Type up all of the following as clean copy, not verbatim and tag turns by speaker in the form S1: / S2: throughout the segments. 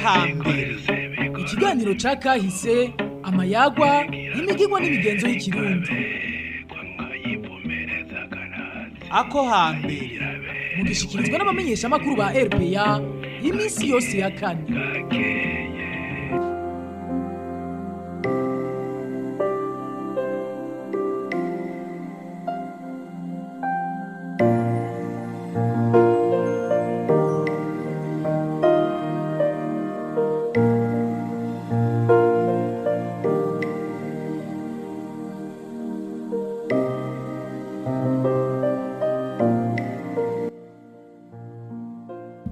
S1: hambere. Ikiganiro ca kahise, amayagwa, imigirwa n'imigenzo y'ikirundi. Ako hambere. Mugishikirizwa n'abamenyesha makuru ba RPA y'imisi yose ya kane.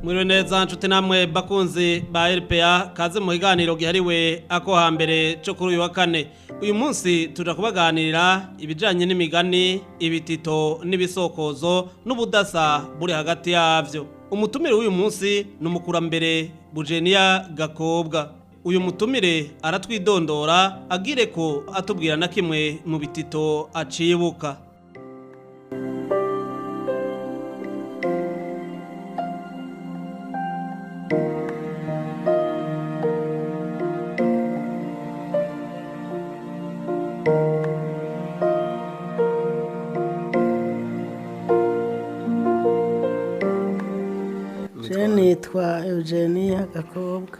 S2: Mwiriwe neza nshuti namwe bakunzi ba RPA kaze mu kiganiro gihariwe ako hambere cyo kuri uyu wa kane. Uyu munsi tuja kubaganirira ibijanye n'imigani, ibitito n'ibisokozo n'ubudasa buri hagati yavyo. Umutumire w'uyu munsi n'umukurambere Eugenie Gakobwa. Uyu mutumire aratwidondora agire ko atubwira na kimwe mu bitito acibuka.
S3: Nitwa Eugenie Gakobwa.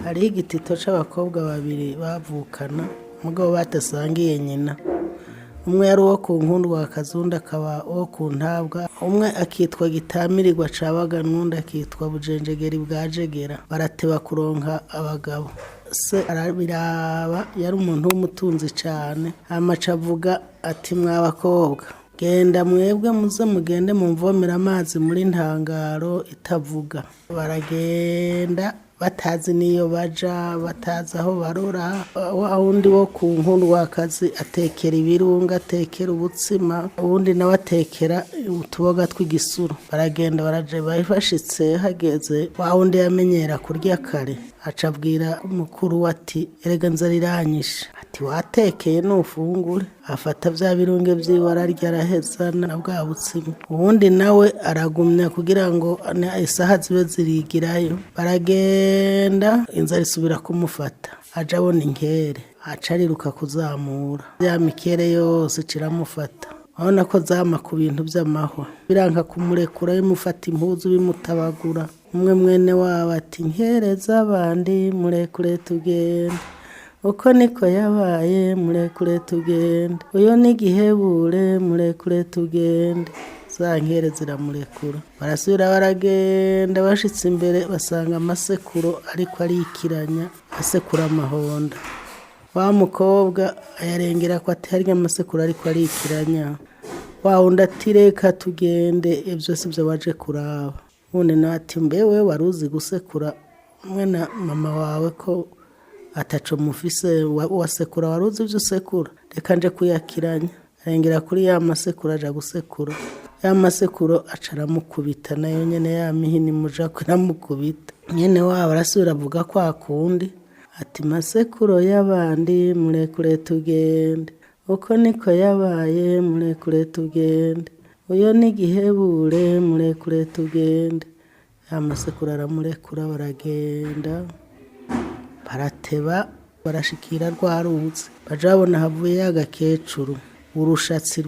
S3: Hari igitito c'abakobwa babiri bavukana mugabo batasangiye nyina. Umwe yari uwo ku nkundwa akazunda akaba uwo ku ntabwa. Umwe akitwa Gitamirirwa cabaga n'undi akitwa Bujenjegeri bwajegera. Barateba kuronka abagabo. Se arabiraba yari umuntu w'umutunzi cane. Amaca avuga ati mw'abakobwa genda mwebwe muze mugende mumvomera amazi muri ntangaro itavuga. Baragenda batazi niyo baja, batazi aho barora. Wa wundi wo ku nkundwakazi atekera ibirunga, atekera ubutsima, uwundi nawe atekera utuboga tw'igisuru. Baragenda baraje bayifashitse hageze wa wundi yamenyera kurya kare aca abwira umukuru ati erega nzara iranyishe. Ati watekeye n'ufungure. Afata vya birunge vyiwe ararya araheza na bwa butsima. Uwundi nawe aragumya kugira ngo isaha zibe zirigirayo. Baragenda inzara isubira kumufata. Aja abona inkere aca ariruka kuzamura. Ya mikere yose ciramufata. Abona ko zama ku bintu vy'amahwa. Biranka kumurekura bimufata impuzu bimutabagura. Umwe mwene wabo ati nkereza abandi murekure tugende. Uko niko yabaye murekure tugende. Uyo ni gihebure murekure tugende. Za nkere ziramurekura. Barasubira baragenda bashitse imbere basanga amasekuro ariko arikiranya asekura amahonda. Wa mukobwa ayarengera ko ati harya amasekuro ariko arikiranya. Wa wundi ati reka tugende ivyo sivyo waje kuraba. Undi nawe ati mbewe waruzi gusekura mwena mama wawe ko ataco mufise wasekura waruzi ivyo usekura. Reka nje kuyakiranya. Arengera kuri ya masekuro aja gusekura. Ya masekuro acaramukubita nayo nyene ya mihini muja kuramukubita. Nyene wabo arasubira avuga kwa kundi ati masekuro y'abandi murekure tugende. Uko niko yabaye murekure tugende. Uyo ni gihebure murekure tugende. Ya masekuro aramurekura baragenda. Barateba barashikira rwa ruzi. Baja babona havuye agakecuru. Urushatsi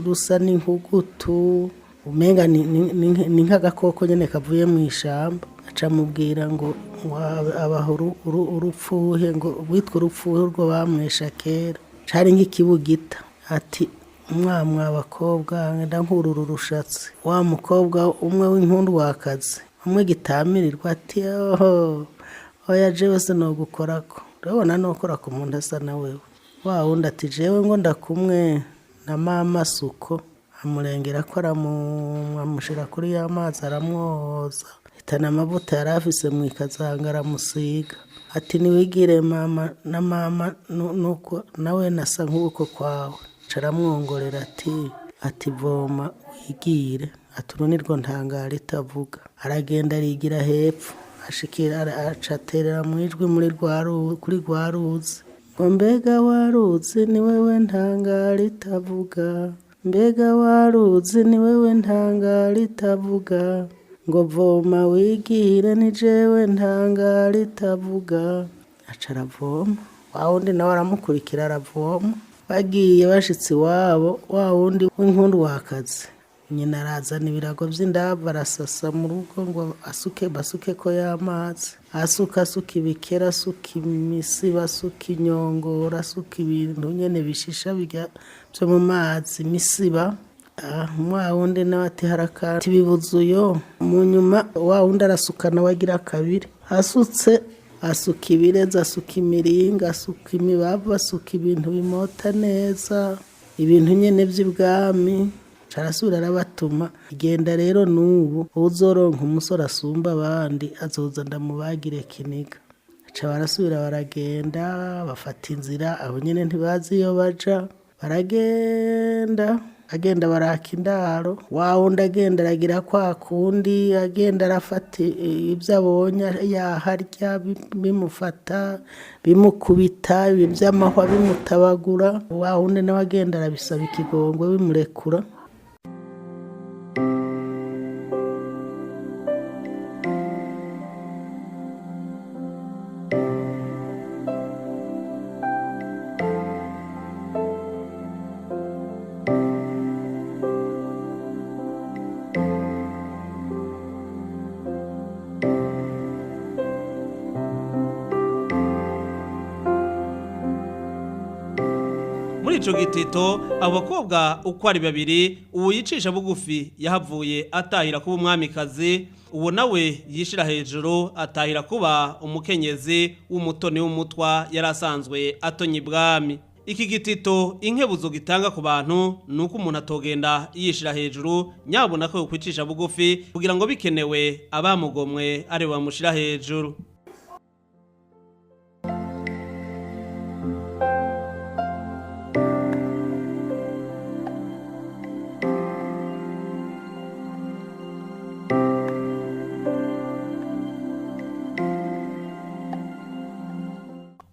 S3: rusa n'inkugutu. Umenga ni nk'agakoko nyene kavuye mu ishamba. Aca mubwira ngo abahuru urupfuhe ngo witwa urupfuhe urwo bamwesha kera. Cari nk'ikibugita. Ati umwamwa abakobwa ngenda nkururu rushatsi. Wa mukobwa umwe w'inkundwakazi. Umwe Gitamirirwa ati oya jewe sinogukorako. Urabona nokora ku muntu asa na wewe. Wa wundi ati jewe ngo ndakumwe na mama suko. Amurengera ko aramushira kuri ya mazi aramwoza. Itana amavuta yarafise mu ikazanga aramusiga. Ati niwigire mama na mama nuko nawe nasa nk'uko kwawe. Caramwongorera ati voma wigire. Aturunirwo ntangara itavuga. Aragenda arigira hepfo. Ashikira acaterera mwijwi muri kuri rwa ruzi. Ngo mbega waruzi ni wewe ntangara itavuga. Mbega waruzi ni wewe ntangara itavuga. ngo voma wigire ni jewe ntangara itavuga aca aravoma wa wundi nawe aramukurikira aravoma bagiye bashitse iwabo wa wundi w'inkundu wakazi nyina arazana ibirago vy'indava arasasa mu rugo ngo basuke ko y'amazi asuka ibikera asuka imisiba asuka inyongora asuka ibintu nyene bishisha byo mu mazi imisiba wa wundi nawe ati harakati bibuzuyo mu nyuma wa wundi arasukana wagira kabiri asutse asuka ibireza asuka imiringa asuka imibavu asuka ibintu bimota neza ibintu nyene vy'ibwami carasubira arabatuma igenda rero n'ubu uzoronka umusore asumba abandi azoza ndamubagire kiniga aca barasubira baragenda bafata inzira abo nyene ntibazi iyo baja baragenda baraka indaro wa wundi agenda aragira kwa kundi agenda arafata ibyo abonye yaharya bimufata bimukubita iby'amahwa bimutabagura wa wundi nawe agenda arabisaba ikigongo bimurekura
S2: muri ico gitito abo bakobwa uko ari babiri uwo yicisha bugufi yahavuye atahira kuba umwamikazi uwo nawe yishira hejuru atahira kuba umukenyezi w'umutoni w'umutwa yarasanzwe atonye ibwami. Iki gitito inkebuzo gitanga ku bantu nuko umuntu atogenda yishira hejuru nyabona ko kwicisha bugufi kugira ngo bikenewe abamugomwe ari bamushira hejuru.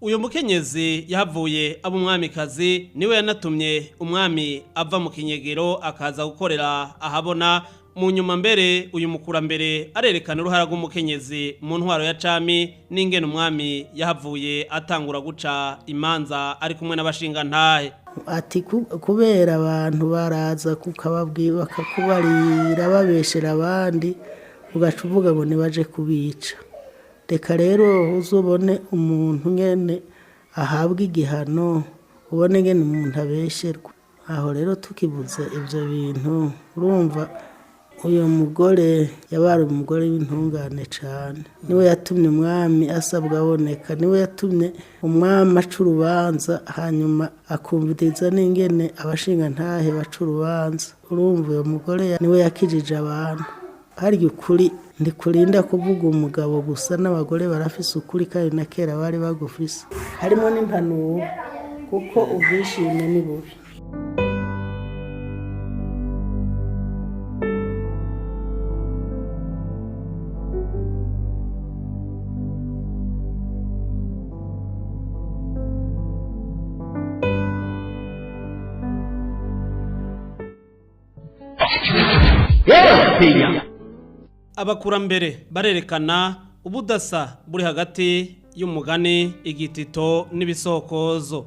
S2: Uyo mukenyezi yahavuye abo umwamikazi niwe yanatumye umwami ava mu kinyegero akaza gukorera ahabona mu nyuma mbere uyu mukurambere arerekana uruhara rw'umukenyezi mu ntwaro ya cami n'ingene umwami yahavuye atangura guca imanza ari kumwe n'abashinga ntahe.
S3: Ati kubera abantu baraza kukababwira bakakubarira babeshera abandi ugaca uvuga ngo nibaje kubica. Reka rero uzubone umuntu nyene ahabwa igihano ubone ngene umuntu abesherwa. Aho rero tukibuze ivyo bintu urumva uyo mugore yabari umugore w'intungane cane niwe yatumye umwami asabwa aboneka niwe yatumye umwami aca urubanza hanyuma akumviriza n'ingene abashinga ntahe baca urubanza. Urumva uyo mugore niwe yakijije abantu. Hari ukuri ndikurinda kuvuga umugabo gusa n'abagore barafise ukuri kandi na kera bari bagufise harimo n'impanuro kuko ubwishime ni bubi.
S2: Abakurambere barerekana ubudasa buri hagati y'umugani igitito n'ibisokozo.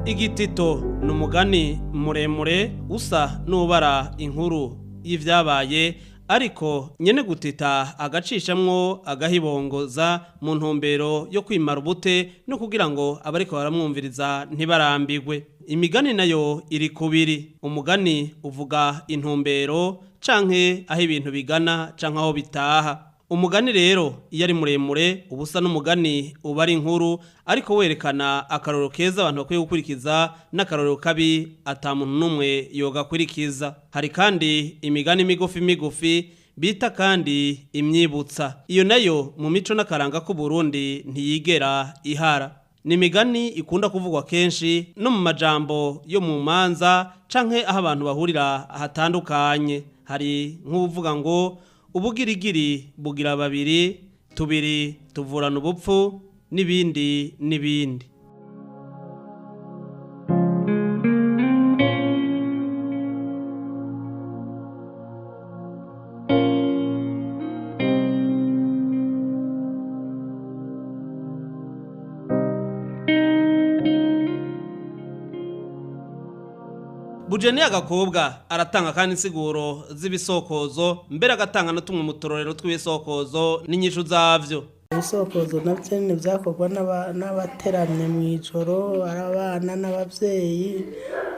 S2: Igitito n'umugani muremure usa n'ubara inkuru y'ivyabaye ariko nyene gutita agacishamwo agahibongoza mu ntumbero yo kwimara ubute no kugira ngo abariko baramwumviriza ntibarambigwe. Imigani nayo iri kubiri. Umugani uvuga intumbero canke aho ibintu bigana canke aho bitaha. Umugani rero iyo ari muremure ubusa n'umugani uba ari inkuru ariko werekana akarorero keza abantu bakwiye gukurikiza n'akarorero kabi ata muntu n'umwe yogakurikiza. Hari kandi imigani migufi bita kandi imyibutsa. Iyo nayo mu mico n'akaranga ku Burundi ntiyigera ihara. Ni imigani ikunda kuvugwa kenshi no mu majambo yo mu manza canke aho abantu bahurira hatandukanye. Hari nk'uvuga ngo ubugirigiri bugira babiri tubiri tuvurana ubupfu n'ibindi n'ibindi. Eugenie Gakobwa aratanga kandi insiguro z'ibisokozo mbere agatanga no tumwe mu turorero tw'ibisokozo n'inyishu zavyo.
S3: Ibisokozo navyo ni vyakorwa n'abateramye mw'ijoro, abana n'abavyeyi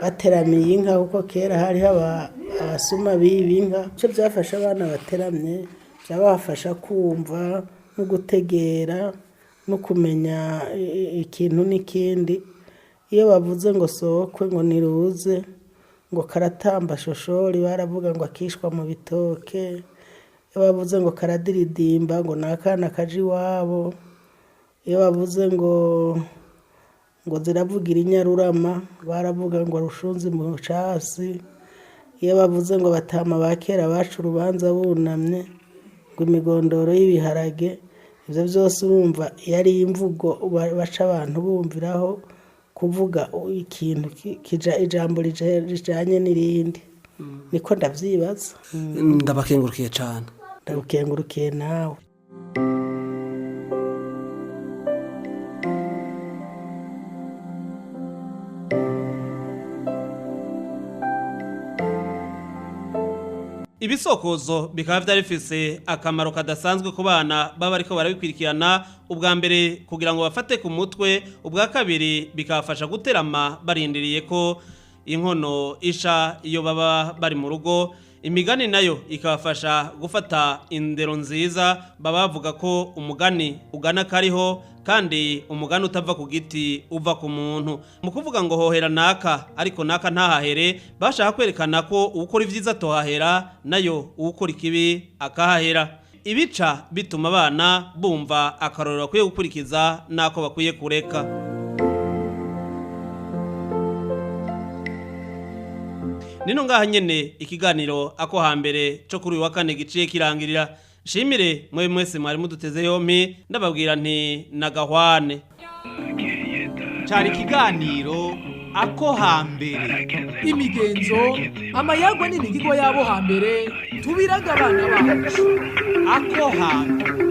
S3: bateramiye inka, kuko kera hariho abasuma biba inka. Ico vyafasha abana bateramye vyabafasha kumva no gutegera no kumenya ikintu n'ikindi. Iyo bavuze ngo sokwe ngo niruze ngo karatamba shoshori, baravuga ngo akishwa mu bitoke. Iyo bavuze ngo karadiridimba ngo nakana kaji iwabo. Iyo bavuze ngo ziravugira inyarurama, baravuga ngo rushunzi mu casi. Iyo bavuze ngo batama bakera bacu urubanza bunamye, ngo imigondoro y'ibiharage. Ivyo vyose urumva yari imvugo baca abantu bumviraho kuvuga ikintu ijambo rijanye n'irindi. Niko ndavyibaza.
S2: Ndabakengurukiye cyane.
S3: Ndagukengurukiye nawe.
S2: Ibisokozo bikaba vyari bifise akamaro kadasanzwe ku bana baba ariko barabikwirikirana. Ubwa mbere kugira ngo bafate ku mutwe, ubwa kabiri bikabafasha guterama barindiriye ko inkono isha iyo baba bari mu rugo. Imigani nayo ikabafasha gufata indero nziza. Baba bavuga ko umugani ugana kariho kandi umugani utava ku giti uva ku muntu. Mu kuvuga ngo hohera naka ariko naka ntahahere, bashaka kwerekana ko ukora ivyiza tohahera nayo ukora ikibi akahahera. Ibica bituma abana bumva akarorero bakwiye gukurikiza nako bakwiye kureka. Nino ngaha nyene ikiganiro ako hambere cyo kuri uyu wa kane giciye kirangirira. Shimire mwe mwese mwari muduteze yompi, ndababwira nti nagahwane.
S1: Cari ikiganiro ako hambere, imigenzo amayagwa n'imigigo yabo hambere tubiraga abana bacu. Ako hambere.